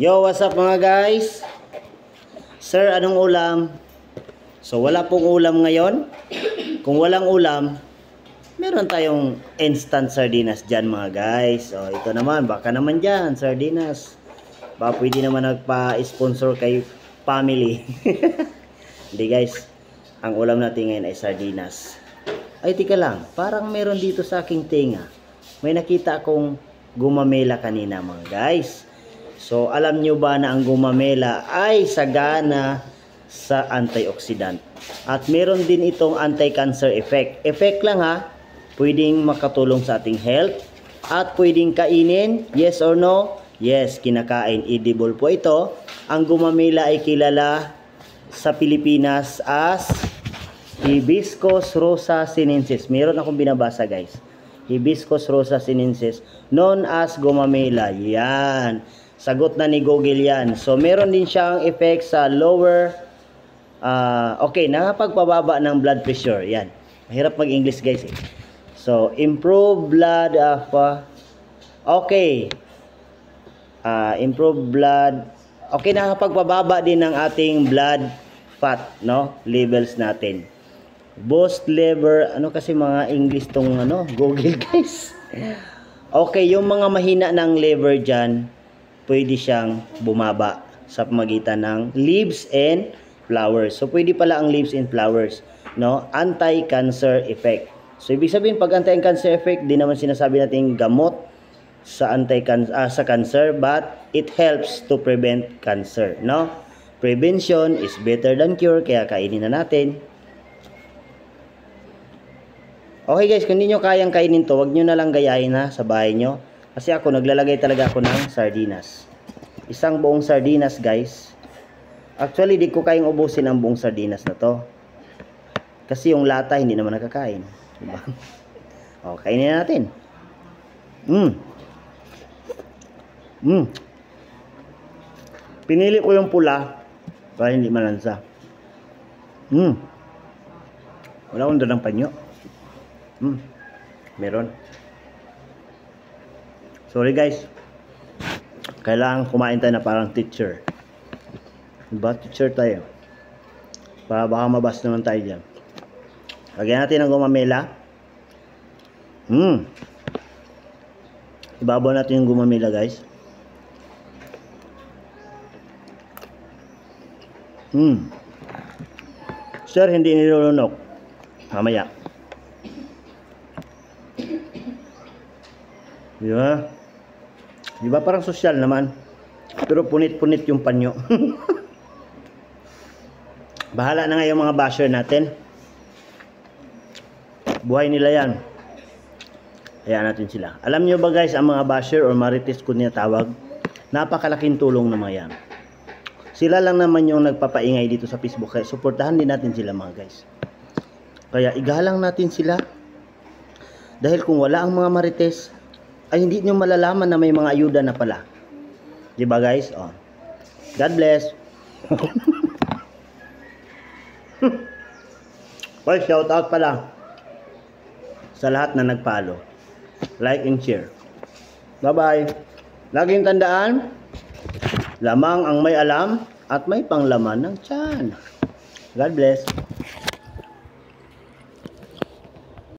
Yo, what's up mga guys? Sir, anong ulam? So, wala pong ulam ngayon. Kung walang ulam, meron tayong instant sardinas dyan mga guys. So, ito naman, baka naman dyan, sardinas. Baka pwede naman nagpa-sponsor kay family. Hindi guys, ang ulam natin ngayon ay sardinas. Ay, tika lang, parang meron dito sa aking tinga. May nakita akong gumamela kanina mga guys. So, alam nyo ba na ang gumamela ay sagana sa antioxidant. At meron din itong anti-cancer effect. Effect lang ha, pwedeng makatulong sa ating health. At pwedeng kainin, yes or no? Yes, kinakain. Edible po ito. Ang gumamela ay kilala sa Pilipinas as Hibiscus rosa sinensis. Meron akong binabasa guys. Hibiscus rosa sinensis, known as gumamela. Yan. Sagot na ni Google yan. So, meron din siyang effect sa lower, nakapagpababa ng blood pressure. Yan. Mahirap mag-English guys eh. So, improve blood, improve blood, nakapagpababa din ng ating blood fat, no? Levels natin. Boost liver, kasi mga English tong Google guys. Okay, yung mga mahina ng liver dyan, pwede siyang bumaba sa pamagitan ng leaves and flowers. So, pwede pala ang leaves and flowers, no? Anti-cancer effect. So, ibig sabihin, pag anti-cancer effect, di naman sinasabi natin gamot sa sa cancer, but it helps to prevent cancer, no? Prevention is better than cure, kaya kainin na natin. Okay guys, kung hindi nyo kayang kainin to, wag nyo na lang gayahin ha sa bahay nyo. Kasi ako, naglalagay talaga ako ng sardinas. Isang buong sardinas, guys. Actually, di ko kayang ubusin ang buong sardinas na to. Kasi yung lata, hindi naman nakakain. Diba? O, kainin natin. Pinili ko yung pula para hindi malansa. Wala akong dalang panyo. Meron. Sorry guys, kailangan kumain tayo na parang teacher. Diba? Teacher tayo. Para baka mabas naman tayo dyan. Lagyan natin ng gumamela. Ibabaw natin yung gumamela guys. Sir, hindi nilulunok. Mamaya. Diba? Diba parang social naman. Pero punit-punit yung panyo. Bahala na nga yung mga basher natin. Buhay nila yan. Hayaan natin sila. Alam nyo ba guys, ang mga basher or marites kung tawag, napakalaking tulong na mga yan. Sila lang naman yung nagpapaingay dito sa Facebook. Kaya suportahan din natin sila mga guys. Kaya igalang natin sila. Dahil kung wala ang mga marites, ay hindi nyo malalaman na may mga ayuda na pala. Diba guys? Oh. God bless. Well, shout out pala sa lahat na nagpalo. Like and share. Bye-bye. Laging tandaan, lamang ang may alam at may panglaman ng tiyan. God bless.